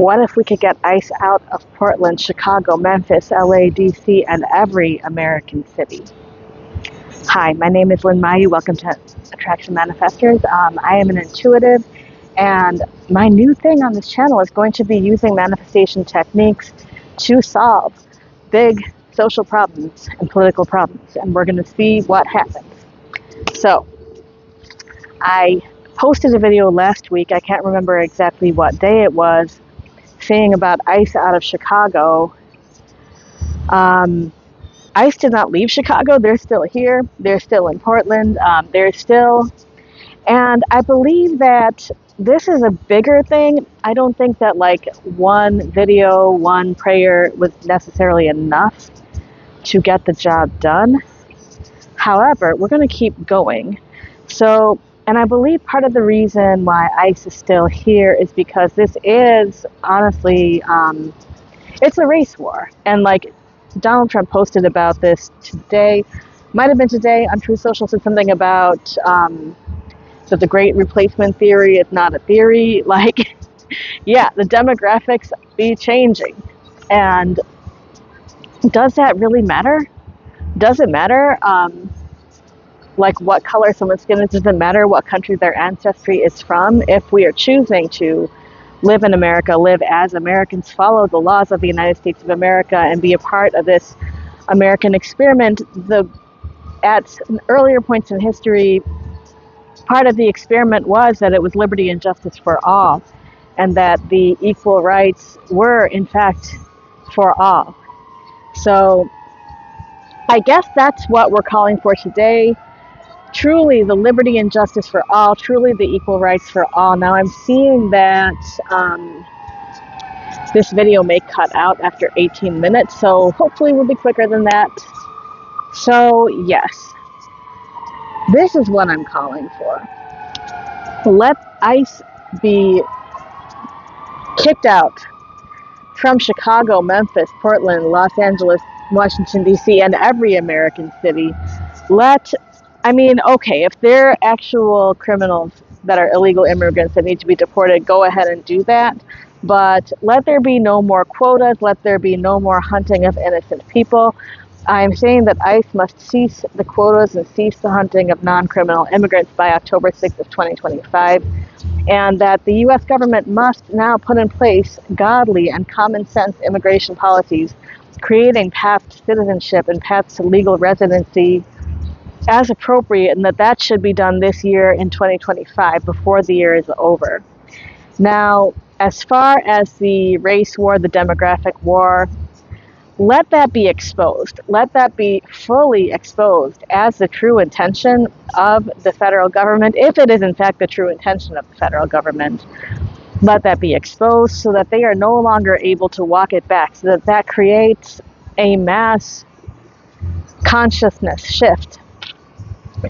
What if we could get ICE out of Portland, Chicago, Memphis, LA, DC, and every American city? Hi, my name is Lynn Mayu. Welcome to Attraction Manifestors. I am an intuitive, and my new thing on this channel is going to be using manifestation techniques to solve big social problems and political problems, and we're going to see what happens. So, I posted a video last week, I can't remember exactly what day it was, saying about ICE out of Chicago. ICE did not leave Chicago. They're still here. They're still in Portland. And I believe that this is a bigger thing. I don't think that like one video, one prayer was necessarily enough to get the job done. However, we're going to keep going. So, and I believe part of the reason why ICE is still here is because this is honestly, it's a race war. And like Donald Trump posted about this today, might have been today on Truth Social, said something about that the great replacement theory is not a theory. Like, yeah, the demographics be changing. And does that really matter? Does it matter? Like what color someone's skin is? Does it matter what country their ancestry is from? If we are choosing to live in America, live as Americans, follow the laws of the United States of America, and be a part of this American experiment, at earlier points in history, part of the experiment was that it was liberty and justice for all, and that the equal rights were, in fact, for all. So I guess that's what we're calling for today. Truly the liberty and justice for all, truly the equal rights for all. Now I'm seeing that this video may cut out after 18 minutes, so hopefully we'll be quicker than that. So yes, this is what I'm calling for. Let ICE be kicked out from Chicago, Memphis, Portland, Los Angeles, Washington, D.C., and every American city. If they're actual criminals that are illegal immigrants that need to be deported, go ahead and do that. But let there be no more quotas. Let there be no more hunting of innocent people. I'm saying that ICE must cease the quotas and cease the hunting of non-criminal immigrants by October 6th of 2025. And that the U.S. government must now put in place godly and common sense immigration policies, creating paths to citizenship and paths to legal residency as appropriate, and that should be done this year in 2025 before the year is over. Now, as far as the race war, the demographic war, let that be exposed. Let that be fully exposed as the true intention of the federal government, if it is in fact the true intention of the federal government. Let that be exposed so that they are no longer able to walk it back, so that creates a mass consciousness shift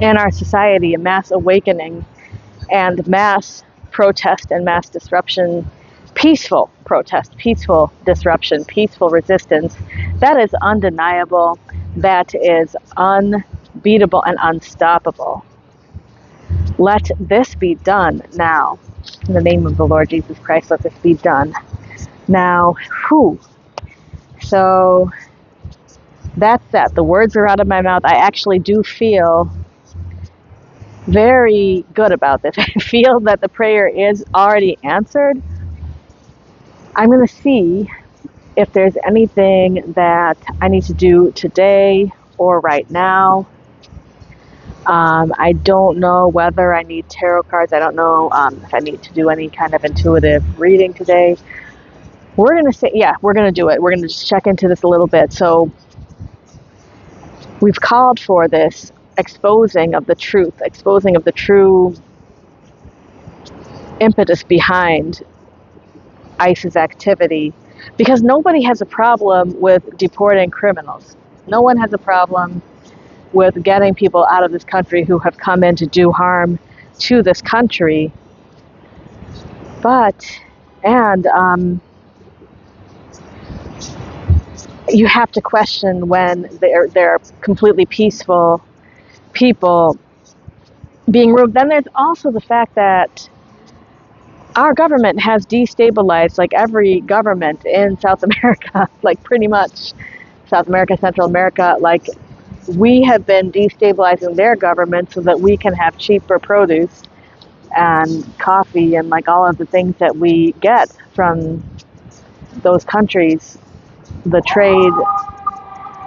in our society, a mass awakening and mass protest and mass disruption, peaceful protest, peaceful disruption, peaceful resistance. That is undeniable, that is unbeatable and unstoppable. Let this be done now. In the name of the Lord Jesus Christ, let this be done now. So that's that. The words are out of my mouth. I actually do feel very good about this. I feel that the prayer is already answered. I'm going to see if there's anything that I need to do today or right now. I don't know whether I need tarot cards. I don't know if I need to do any kind of intuitive reading today. We're going to say, yeah, we're going to do it. We're going to just check into this a little bit. So we've called for this exposing of the truth, exposing of the true impetus behind ICE's activity, because nobody has a problem with deporting criminals. No one has a problem with getting people out of this country who have come in to do harm to this country. You have to question when they're completely peaceful people being rude. Then there's also the fact that our government has destabilized like every government in South America, like pretty much South America, Central America. Like we have been destabilizing their government so that we can have cheaper produce and coffee and like all of the things that we get from those countries, the trade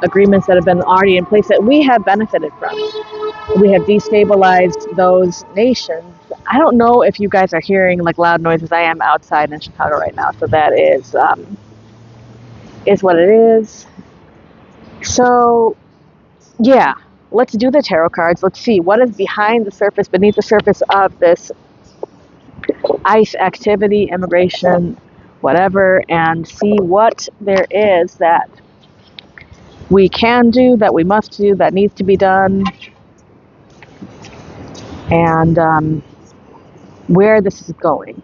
agreements that have been already in place that we have benefited from. We have destabilized those nations. I don't know if you guys are hearing like loud noises. I am outside in Chicago right now, so that is what it is. So yeah, let's do the tarot cards. Let's see what is behind the surface, beneath the surface of this ICE activity, immigration, whatever, and see what there is that we can do, that we must do, that needs to be done, and where this is going.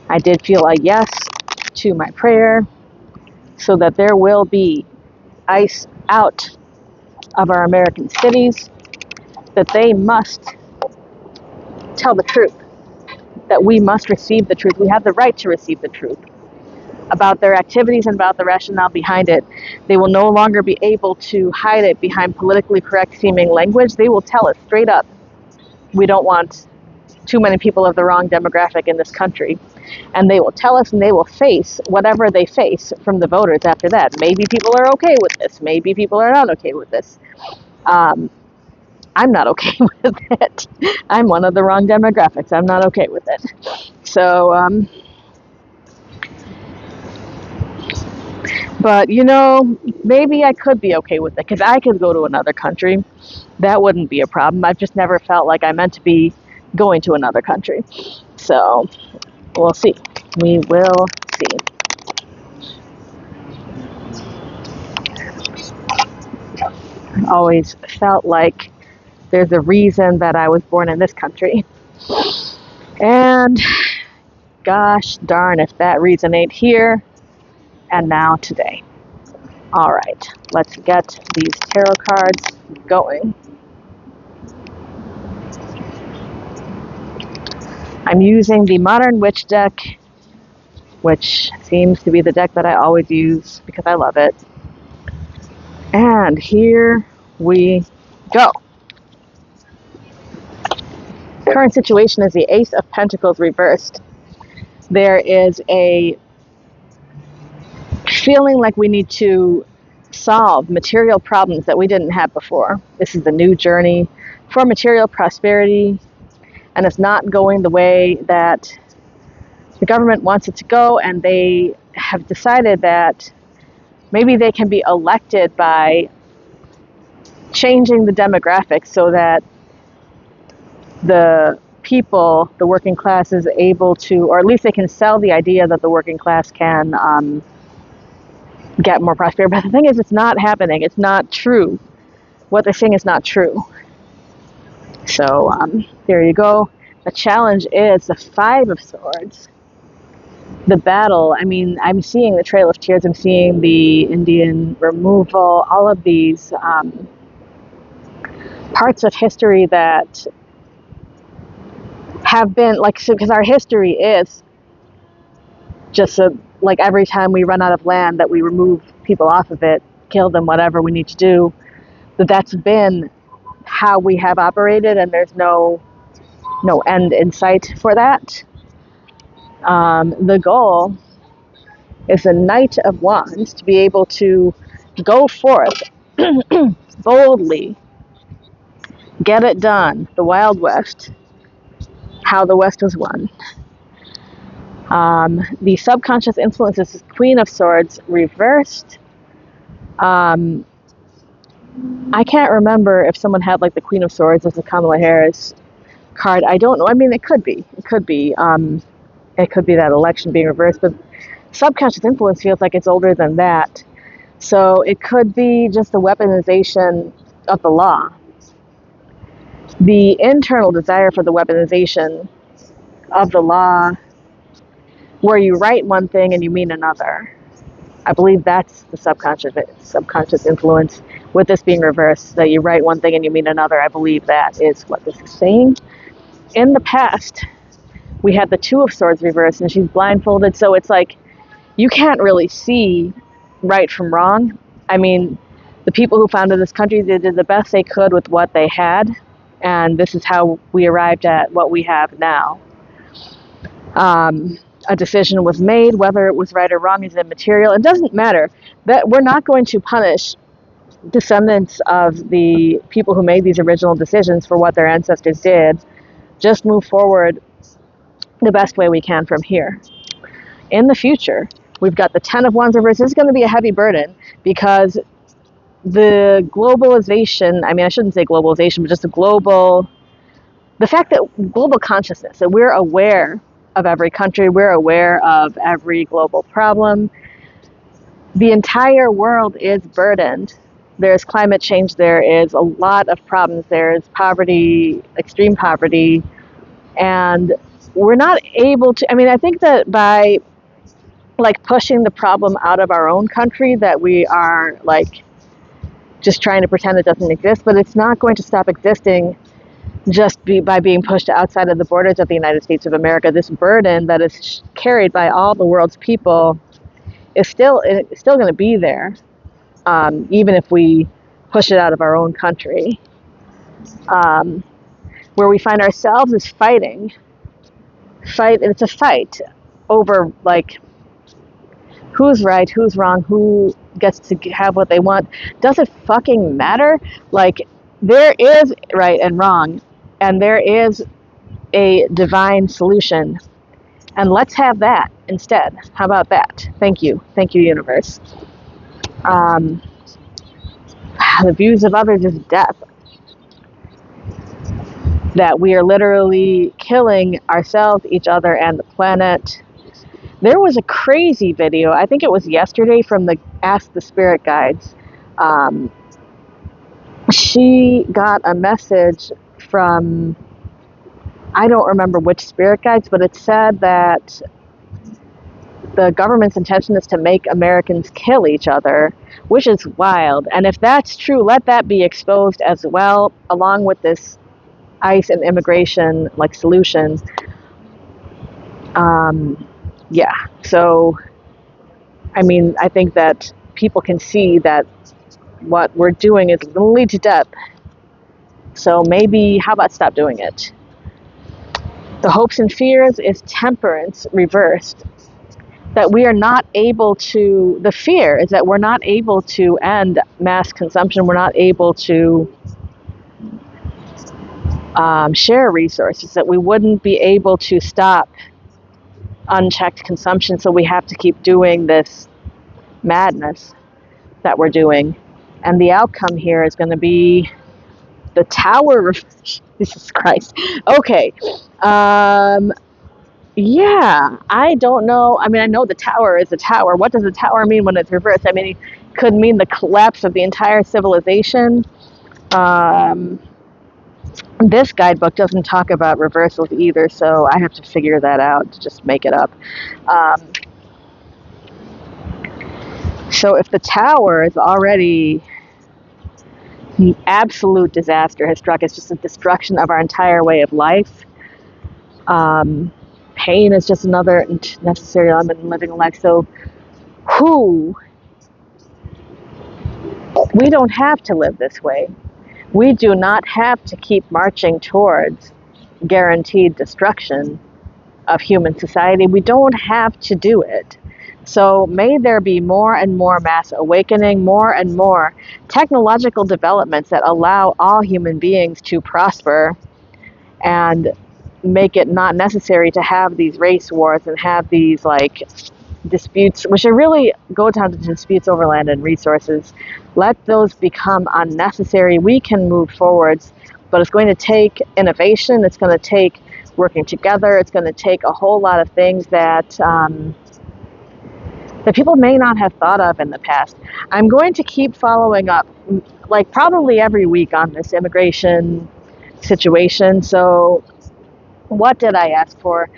I did feel a yes to my prayer so that there will be ICE out of our American cities, that they must tell the truth, that we must receive the truth. We have the right to receive the truth about their activities and about the rationale behind it. They will no longer be able to hide it behind politically correct seeming language. They will tell us straight up, we don't want too many people of the wrong demographic in this country. And they will tell us, and they will face whatever they face from the voters after that. Maybe people are okay with this. Maybe people are not okay with this. I'm not okay with it. I'm one of the wrong demographics. I'm not okay with it. So, but you know, maybe I could be okay with it because I could go to another country. That wouldn't be a problem. I've just never felt like I meant to be going to another country. So, we'll see. We will see. Always felt like there's a reason that I was born in this country. And gosh darn if that reason ain't here and now today. All right, let's get these tarot cards going. I'm using the Modern Witch deck, which seems to be the deck that I always use because I love it. And here we go. Current situation is the Ace of Pentacles reversed. There is a feeling like we need to solve material problems that we didn't have before. This is a new journey for material prosperity, and it's not going the way that the government wants it to go, and they have decided that maybe they can be elected by changing the demographics so that the people, the working class, is able to, or at least they can sell the idea that the working class can get more prosperity. But the thing is, it's not happening. It's not true. What they're saying is not true. So there you go. The challenge is the Five of Swords. The battle, I mean, I'm seeing the Trail of Tears. I'm seeing the Indian removal. All of these parts of history that have been, like, because our history is just like every time we run out of land that we remove people off of it, kill them, whatever we need to do, that's been how we have operated, and there's no end in sight for that. The goal is the Knight of Wands, to be able to go forth boldly, get it done, the Wild West, how the West was won. The subconscious influences is Queen of Swords reversed. I can't remember if someone had like the Queen of Swords as a Kamala Harris card. I don't know. I mean, it could be. It could be that election being reversed, but subconscious influence feels like it's older than that. So it could be just the weaponization of the law. The internal desire for the weaponization of the law, where you write one thing and you mean another. I believe that's the subconscious influence with this being reversed, that you write one thing and you mean another. I believe that is what this is saying. In the past, we had the Two of Swords reversed, and she's blindfolded. So it's like you can't really see right from wrong. I mean, the people who founded this country, they did the best they could with what they had, and this is how we arrived at what we have now. A decision was made, whether it was right or wrong is immaterial. It doesn't matter. That we're not going to punish descendants of the people who made these original decisions for what their ancestors did. Just move forward the best way we can from here. In the future, we've got the Ten of Wands reversed. This is going to be a heavy burden because the globalization, I mean, I shouldn't say globalization, but just the fact that global consciousness, that we're aware of every country, we're aware of every global problem. The entire world is burdened. There's climate change, there is a lot of problems, there's poverty, extreme poverty, and we're not able to, I mean, I think that by like pushing the problem out of our own country, that we are like just trying to pretend it doesn't exist, but it's not going to stop existing just by being pushed outside of the borders of the United States of America. This burden that is carried by all the world's people is still going to be there, even if we push it out of our own country. Where we find ourselves is and it's a fight over like who's right, who's wrong, who gets to have what they want. Does it fucking matter? Like, there is right and wrong, and there is a divine solution. And let's have that instead. How about that? Thank you. Thank you, universe. The views of others is death. That we are literally killing ourselves, each other, and the planet. There was a crazy video, I think it was yesterday, from the Ask the Spirit Guides. She got a message from, I don't remember which spirit guides, but it said that the government's intention is to make Americans kill each other, which is wild. And if that's true, let that be exposed as well, along with this ICE and immigration like solution. Yeah. So, I mean, I think that people can see that what we're doing is going to lead to death. So maybe, how about stop doing it? The hopes and fears is temperance reversed. That we are not able to, the fear is that we're not able to end mass consumption. We're not able to share resources, that we wouldn't be able to stop unchecked consumption. So we have to keep doing this madness that we're doing. And the outcome here is going to be the Tower of Jesus Christ. Okay. Yeah, I don't know. I mean, I know the Tower is a tower. What does a tower mean when it's reversed? I mean, it could mean the collapse of the entire civilization. This guidebook doesn't talk about reversals either, so I have to figure that out, to just make it up. So if the Tower is already an absolute disaster has struck, it's just a destruction of our entire way of life. Pain is just another necessary element in living a life. So we don't have to live this way. We do not have to keep marching towards guaranteed destruction of human society. We don't have to do it. So may there be more and more mass awakening, more and more technological developments that allow all human beings to prosper and make it not necessary to have these race wars and have these like disputes, which are really go down to disputes over land and resources. Let those become unnecessary. We can move forwards, but it's going to take innovation. It's going to take working together. It's going to take a whole lot of things that that people may not have thought of in the past. I'm going to keep following up, like probably every week, on this immigration situation. So what did I ask for?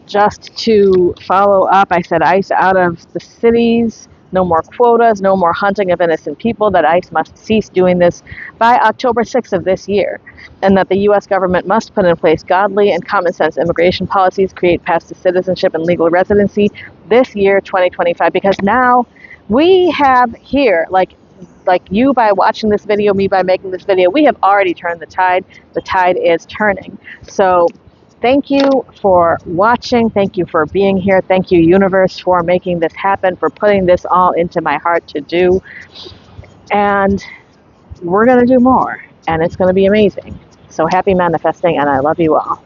Just to follow up, I said ICE out of the cities, no more quotas, no more hunting of innocent people, that ICE must cease doing this by October 6th of this year, and that the U.S. government must put in place godly and common sense immigration policies, create paths to citizenship and legal residency this year, 2025, because now we have here, like you by watching this video, me by making this video, we have already turned the tide. The tide is turning. So thank you for watching. Thank you for being here. Thank you, universe, for making this happen, for putting this all into my heart to do. And we're going to do more, and it's going to be amazing. So happy manifesting, and I love you all.